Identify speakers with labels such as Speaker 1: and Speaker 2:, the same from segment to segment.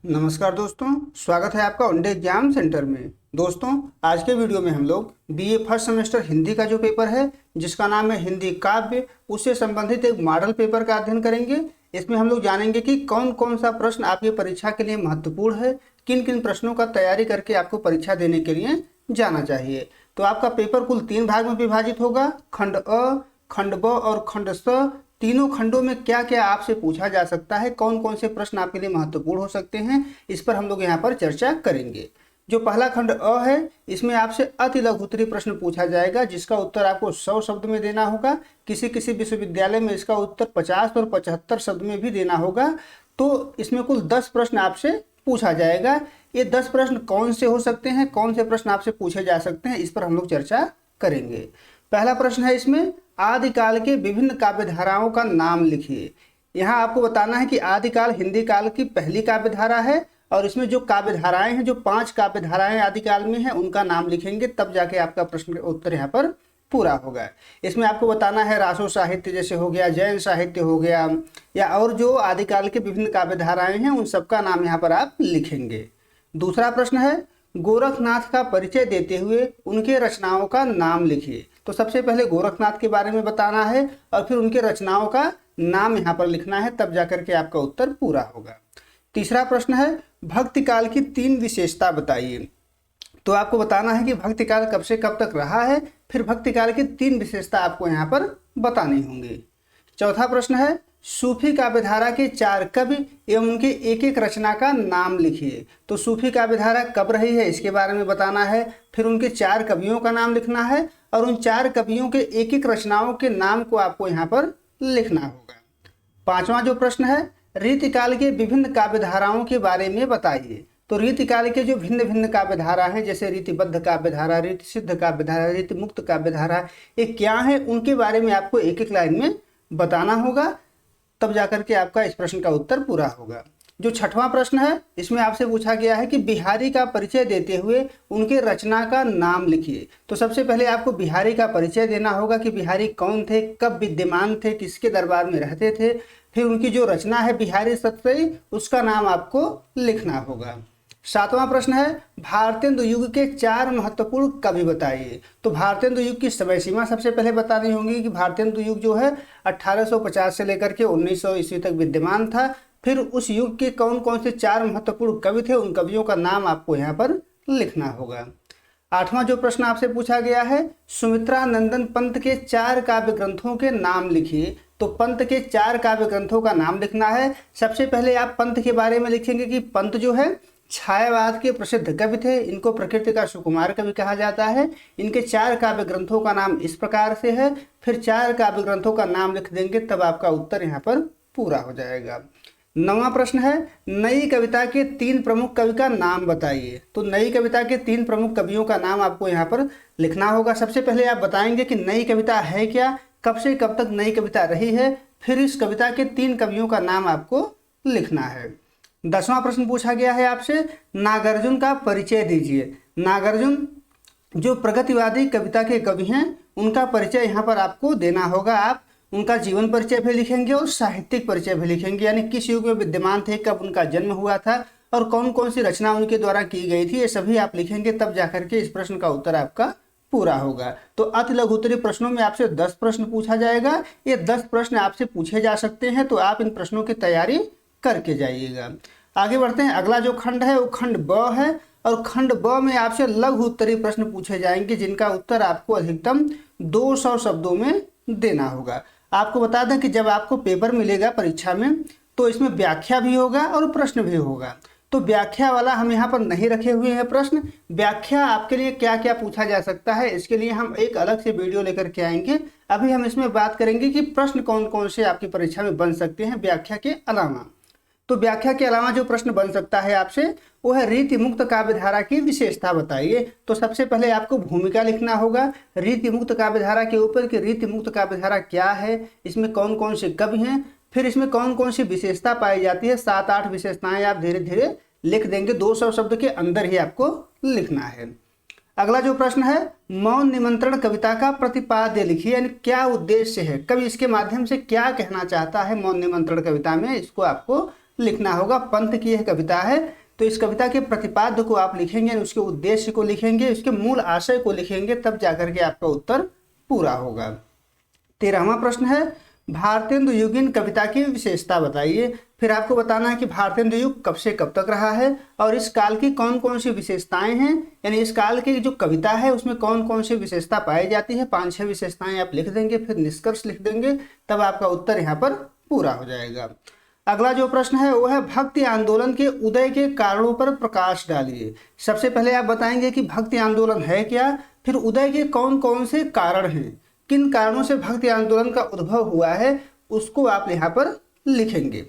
Speaker 1: नमस्कार दोस्तों, स्वागत है आपका वनडे एग्जाम सेंटर में। दोस्तों, आज के वीडियो में हम लोग बीए फर्स्ट सेमेस्टर हिंदी का जो पेपर है जिसका नाम है हिंदी काव्य, उससे संबंधित एक मॉडल पेपर का अध्ययन करेंगे। इसमें हम लोग जानेंगे कि कौन कौन सा प्रश्न आपकी परीक्षा के लिए महत्वपूर्ण है, किन किन प्रश्नों का तैयारी करके आपको परीक्षा देने के लिए जाना चाहिए। तो आपका पेपर कुल 3 भाग में विभाजित होगा। खंड अ, खंड ब और खंड स। तीनों खंडों में क्या क्या आपसे पूछा जा सकता है, कौन कौन से प्रश्न आपके लिए महत्वपूर्ण हो सकते हैं, इस पर हम लोग यहाँ पर चर्चा करेंगे। जो पहला खंड अ है, इसमें आपसे अति लघु उत्तरीय प्रश्न पूछा जाएगा जिसका उत्तर आपको 100 शब्द में देना होगा। किसी किसी विश्वविद्यालय में इसका उत्तर 50 और 75 शब्द में भी देना होगा। तो इसमें कुल 10 प्रश्न आपसे पूछा जाएगा। ये 10 प्रश्न कौन से हो सकते हैं, कौन से प्रश्न आपसे पूछे जा सकते हैं, इस पर हम लोग चर्चा करेंगे। पहला प्रश्न है इसमें, आदिकाल के विभिन्न काव्य धाराओं का नाम लिखिए। यहाँ आपको बताना है कि आदिकाल हिंदी काल की पहली काव्य धारा है और इसमें जो काव्य धाराएं हैं, जो 5 काव्य धाराएं आदिकाल में हैं, उनका नाम लिखेंगे, तब जाके आपका प्रश्न का उत्तर यहाँ पर पूरा होगा। इसमें आपको बताना है रासो साहित्य जैसे हो गया, जैन साहित्य हो गया, या और जो आदिकाल के विभिन्न काव्य धाराएं हैं उन सबका नाम यहाँ पर आप लिखेंगे। दूसरा प्रश्न है, गोरखनाथ का परिचय देते हुए उनके रचनाओं का नाम लिखिए। तो सबसे पहले गोरखनाथ के बारे में बताना है और फिर उनके रचनाओं का नाम यहाँ पर लिखना है, तब जाकर के आपका उत्तर पूरा होगा। तीसरा प्रश्न है, भक्ति काल की 3 विशेषता बताइए। तो आपको बताना है कि भक्ति काल कब से कब तक रहा है, फिर भक्ति काल की 3 विशेषता आपको यहाँ पर बतानी होंगी। चौथा प्रश्न है, सूफी काव्यधारा के 4 कवि एवं उनके एक एक रचना का नाम लिखिए। तो सूफी काव्यधारा कब रही है इसके बारे में बताना है, फिर उनके 4 कवियों का नाम लिखना है और उन 4 कवियों के एक एक रचनाओं के नाम को आपको यहाँ पर लिखना होगा। पांचवा जो प्रश्न है, रीतिकाल के विभिन्न काव्यधाराओं के बारे में बताइए। तो रीतिकाल के जो भिन्न भिन्न काव्यधारा हैं, जैसे रीतिबद्ध काव्यधारा, रीति सिद्ध काव्यधारा, रीति मुक्त काव्यधारा, ये क्या है, उनके बारे में आपको एक एक लाइन में बताना होगा, तब जाकर के आपका इस प्रश्न का उत्तर पूरा होगा। जो छठवां प्रश्न है, इसमें आपसे पूछा गया है कि बिहारी का परिचय देते हुए उनके रचना का नाम लिखिए। तो सबसे पहले आपको बिहारी का परिचय देना होगा कि बिहारी कौन थे, कब विद्यमान थे, किसके दरबार में रहते थे। फिर उनकी जो रचना है बिहारी सतसई, उसका नाम आपको लिखना होगा। सातवां प्रश्न है, भारतेंदु युग के 4 महत्वपूर्ण कवि बताइए। तो भारतेंदु युग की समय सीमा सबसे पहले बतानी होगी कि भारतेंदु युग जो है 1850 से लेकर के 1900 ईस्वी तक विद्यमान था। फिर उस युग के कौन कौन से 4 महत्वपूर्ण कवि थे, उन कवियों का नाम आपको यहाँ पर लिखना होगा। आठवां जो प्रश्न आपसे पूछा गया है, सुमित्रा नंदन पंत के 4 काव्य ग्रंथों के नाम लिखिए। तो पंत के 4 काव्य ग्रंथों का नाम लिखना है। सबसे पहले आप पंत के बारे में लिखेंगे कि पंत जो है छायावाद के प्रसिद्ध कवि थे, इनको प्रकृति का सुकुमार कवि कहा जाता है। इनके 4 काव्य ग्रंथों का नाम इस प्रकार से है। फिर 4 काव्य ग्रंथों का नाम लिख देंगे, तब आपका उत्तर यहाँ पर पूरा हो जाएगा। 9वां प्रश्न है, नई कविता के 3 प्रमुख कवि का नाम बताइए। तो नई कविता के 3 प्रमुख कवियों का नाम आपको यहाँ पर लिखना होगा। सबसे पहले आप बताएंगे कि नई कविता है क्या, कब से कब तक नई कविता रही है, फिर इस कविता के 3 कवियों का नाम आपको लिखना है। 10वां प्रश्न पूछा गया है आपसे, नागार्जुन का परिचय दीजिए। नागार्जुन जो प्रगतिवादी कविता के कवि हैं, उनका परिचय यहाँ पर आपको देना होगा। आप उनका जीवन परिचय भी लिखेंगे और साहित्यिक परिचय भी लिखेंगे, यानी किस युग में विद्यमान थे, कब उनका जन्म हुआ था और कौन कौन सी रचना उनके द्वारा की गई थी, ये सभी आप लिखेंगे, तब जाकर के इस प्रश्न का उत्तर आपका पूरा होगा। तो अति लघु उत्तरीय प्रश्नों में आपसे 10 प्रश्न पूछा जाएगा। ये 10 प्रश्न आपसे पूछे जा सकते हैं, तो आप इन प्रश्नों की तैयारी करके जाइएगा। आगे बढ़ते हैं। अगला जो खंड है वो खंड ब है और खंड ब में आपसे लघु उत्तरीय प्रश्न पूछे जाएंगे जिनका उत्तर आपको अधिकतम 200 शब्दों में देना होगा। आपको बता दें कि जब आपको पेपर मिलेगा परीक्षा में, तो इसमें व्याख्या भी होगा और प्रश्न भी होगा। तो व्याख्या वाला हम यहाँ पर नहीं रखे हुए हैं प्रश्न। व्याख्या आपके लिए क्या क्या पूछा जा सकता है, इसके लिए हम एक अलग से वीडियो लेकर के आएंगे। अभी हम इसमें बात करेंगे कि प्रश्न कौन कौन से आपकी परीक्षा में बन सकते हैं व्याख्या के अलावा। तो व्याख्या के अलावा जो प्रश्न बन सकता है आपसे, वो है रीति मुक्त काव्यधारा की विशेषता बताइए। तो सबसे पहले आपको भूमिका लिखना होगा रीति मुक्त काव्यधारा के ऊपर कि रीति मुक्त काव्यधारा क्या है, इसमें कौन कौन से कवि हैं, फिर इसमें कौन कौन सी विशेषता पाई जाती है। 7-8 विशेषताएं आप धीरे धीरे लिख देंगे। 200 शब्द के अंदर ही आपको लिखना है। अगला जो प्रश्न है, मौन निमंत्रण कविता का प्रतिपाद्य लिखिए, यानी क्या उद्देश्य है, कवि इसके माध्यम से क्या कहना चाहता है मौन निमंत्रण कविता में, इसको आपको लिखना होगा। पंत की यह कविता है, तो इस कविता के प्रतिपाद्य को आप लिखेंगे, उसके उद्देश्य को लिखेंगे, उसके मूल आशय को लिखेंगे, तब जाकर के आपका उत्तर पूरा होगा। 13वां प्रश्न है, भारतेंदु युगीन कविता की विशेषता बताइए। फिर आपको बताना है कि भारतेंदु युग कब से कब तक रहा है और इस काल की कौन कौन सी विशेषताएं हैं, यानी इस काल की जो कविता है उसमें कौन कौन सी विशेषता पाई जाती है। 5-6 विशेषताएं आप लिख देंगे, फिर निष्कर्ष लिख देंगे, तब आपका उत्तर यहाँ पर पूरा हो जाएगा। अगला जो प्रश्न है वो है, भक्ति आंदोलन के उदय के कारणों पर प्रकाश डालिए। सबसे पहले आप बताएंगे कि भक्ति आंदोलन है क्या, फिर उदय के कौन कौन से कारण हैं, किन कारणों से भक्ति आंदोलन का उद्भव हुआ है, उसको आप यहाँ पर लिखेंगे।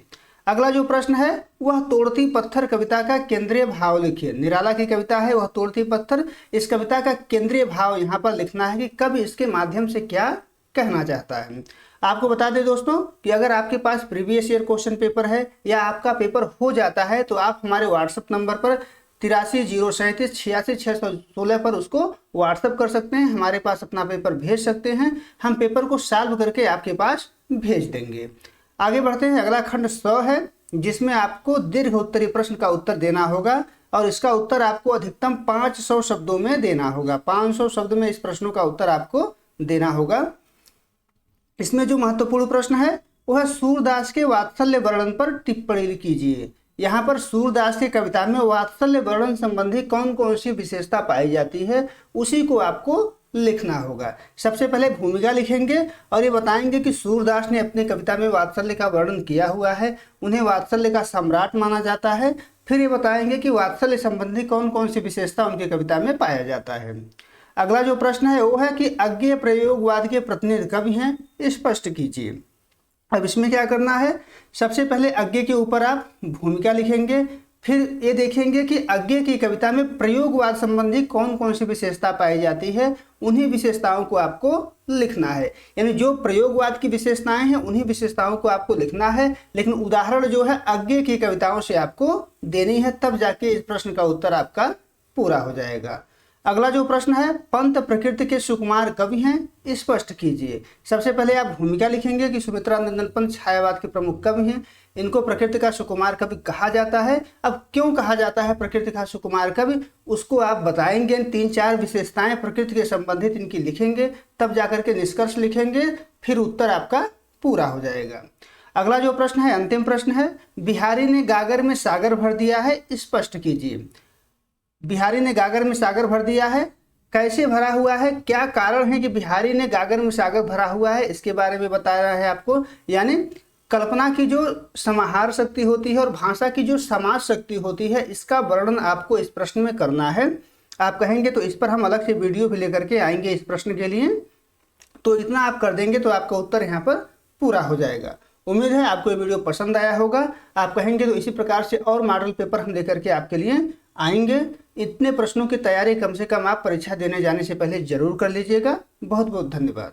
Speaker 1: अगला जो प्रश्न है वह तोड़ती पत्थर कविता का केंद्रीय भाव लिखिए। निराला की कविता है वह तोड़ती पत्थर, इस कविता का केंद्रीय भाव यहाँ पर लिखना है कि कवि इसके माध्यम से क्या कहना चाहता है। आपको बता दें दोस्तों कि अगर आपके पास प्रीवियस ईयर क्वेश्चन पेपर है या आपका पेपर हो जाता है तो आप हमारे व्हाट्सएप नंबर पर 8307386616 पर उसको व्हाट्सएप कर सकते हैं, हमारे पास अपना पेपर भेज सकते हैं, हम पेपर को सॉल्व करके आपके पास भेज देंगे। आगे बढ़ते हैं। अगला खंड 100 है, जिसमें आपको दीर्घ उत्तरीय प्रश्न का उत्तर देना होगा और इसका उत्तर आपको अधिकतम 500 शब्दों में देना होगा। 500 शब्द में इस प्रश्नों का उत्तर आपको देना होगा। इसमें जो महत्वपूर्ण प्रश्न है वह सूरदास के वात्सल्य वर्णन पर टिप्पणी कीजिए। यहाँ पर सूरदास की कविता में वात्सल्य वर्णन संबंधी कौन कौन सी विशेषता पाई जाती है उसी को आपको लिखना होगा। सबसे पहले भूमिका लिखेंगे और ये बताएंगे कि सूरदास ने अपनी कविता में वात्सल्य का वर्णन किया हुआ है, उन्हें वात्सल्य का सम्राट माना जाता है। फिर ये बताएंगे कि वात्सल्य संबंधी कौन कौन सी विशेषता उनकी कविता में पाया जाता है। अगला जो प्रश्न है वो है कि अज्ञेय प्रयोगवाद के प्रतिनिधि कवि हैं, स्पष्ट कीजिए। अब इसमें क्या करना है, सबसे पहले अज्ञेय के ऊपर आप भूमिका लिखेंगे, फिर ये देखेंगे कि अज्ञेय की कविता में प्रयोगवाद संबंधी कौन कौन सी विशेषता पाई जाती है, उन्हीं विशेषताओं को आपको लिखना है। यानी जो प्रयोगवाद की विशेषताएं हैं उन्हीं विशेषताओं को आपको लिखना है, लेकिन उदाहरण जो है अज्ञेय की कविताओं से आपको देनी है, तब जाके इस प्रश्न का उत्तर आपका पूरा हो जाएगा। अगला जो प्रश्न है, पंत प्रकृति के सुकुमार कवि हैं, स्पष्ट कीजिए। सबसे पहले आप भूमिका लिखेंगे कि सुमित्रा नंदन पंत छायावाद के प्रमुख कवि हैं, इनको प्रकृति का सुकुमार कवि कहा जाता है। अब क्यों कहा जाता है प्रकृति का सुकुमार कवि, उसको आप बताएंगे। 3-4 विशेषताएं प्रकृति के संबंधित इनकी लिखेंगे, तब जाकर के निष्कर्ष लिखेंगे, फिर उत्तर आपका पूरा हो जाएगा। अगला जो प्रश्न है, अंतिम प्रश्न है, बिहारी ने गागर में सागर भर दिया है, स्पष्ट कीजिए। बिहारी ने गागर में सागर भर दिया है, कैसे भरा हुआ है, क्या कारण है कि बिहारी ने गागर में सागर भरा हुआ है, इसके बारे में बताया है आपको। यानी कल्पना की जो समाहार शक्ति होती है और भाषा की जो समाज शक्ति होती है, इसका वर्णन आपको इस प्रश्न में करना है। आप कहेंगे तो इस पर हम अलग से वीडियो भी लेकर के आएंगे इस प्रश्न के लिए, तो इतना आप कर देंगे तो आपका उत्तर यहाँ पर पूरा हो जाएगा। उम्मीद है आपको ये वीडियो पसंद आया होगा। आप कहेंगे तो इसी प्रकार से और मॉडल पेपर हम लेकर के आपके लिए आएंगे। इतने प्रश्नों की तैयारी कम से कम आप परीक्षा देने जाने से पहले जरूर कर लीजिएगा। बहुत बहुत धन्यवाद।